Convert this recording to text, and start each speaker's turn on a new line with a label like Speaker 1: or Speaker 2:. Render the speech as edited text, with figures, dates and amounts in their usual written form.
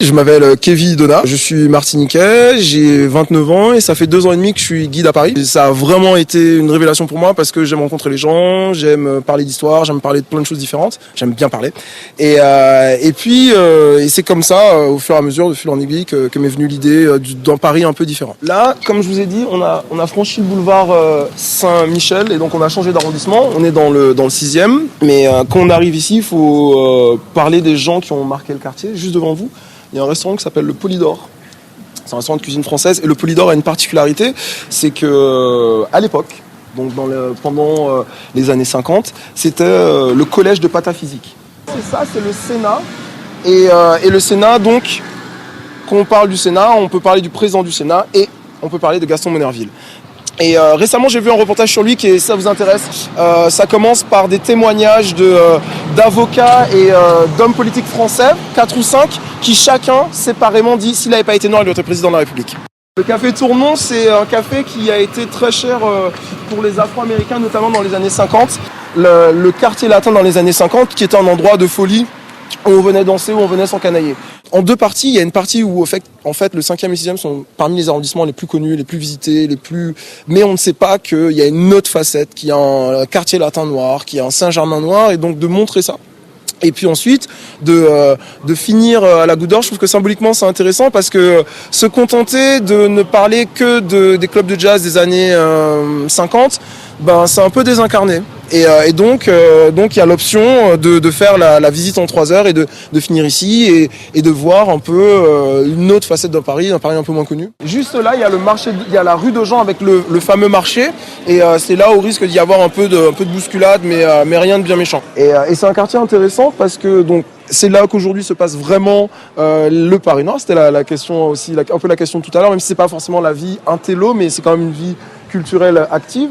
Speaker 1: Je m'appelle Kevin Donat, je suis martiniquais, j'ai 29 ans et ça fait 2 ans et demi que je suis guide à Paris. Et ça a vraiment été une révélation pour moi parce que j'aime rencontrer les gens, j'aime parler d'histoire, j'aime parler de plein de choses différentes, j'aime bien parler. Et puis c'est comme ça, au fur et à mesure, de fil en aiguille, que m'est venue l'idée d'un Paris un peu différent. Là, comme je vous ai dit, on a franchi le boulevard Saint-Michel et donc on a changé d'arrondissement. On est dans le 6e, mais quand on arrive ici, il faut parler des gens qui ont marqué le quartier. Juste devant vous, il y a un restaurant qui s'appelle le Polydor. C'est un restaurant de cuisine française et le Polydor a une particularité, c'est que à l'époque, donc pendant les années 50, c'était le collège de pataphysique. C'est ça, c'est le Sénat. Et le Sénat, donc, quand on parle du Sénat, on peut parler du président du Sénat et on peut parler de Gaston Monnerville. Et récemment, j'ai vu un reportage sur lui qui, ça vous intéresse, ça commence par des témoignages d'avocats et d'hommes politiques français, 4 ou 5, qui chacun séparément dit s'il n'avait pas été noir, il doit être président de la République. Le café Tournon, c'est un café qui a été très cher pour les Afro-Américains, notamment dans les années 50. Le quartier latin dans les années 50, qui était un endroit de folie, où on venait danser, où on venait s'encanailler. En 2 parties, il y a une partie où en fait le 5e et 6e sont parmi les arrondissements les plus connus, les plus visités, mais on ne sait pas qu'il y a une autre facette, qu'il y a un quartier latin noir, qu'il y a un Saint-Germain noir, et donc de montrer ça. Et puis ensuite, de finir à la Goutte d'Or, je trouve que symboliquement c'est intéressant parce que se contenter de ne parler que des clubs de jazz des années 50, ben c'est un peu désincarné. Et donc il y a l'option de faire la visite en 3 heures et de finir ici et de voir un peu une autre facette d'un Paris un peu moins connu. Juste là, il y a le marché, il y a la rue de Jean avec le fameux marché et c'est là où risque d'y avoir un peu de bousculade, mais rien de bien méchant. Et c'est un quartier intéressant parce que donc c'est là qu'aujourd'hui se passe vraiment le Paris Nord. C'était la question aussi, un peu la question tout à l'heure, même si c'est pas forcément la vie intello, mais c'est quand même une vie culturelle active.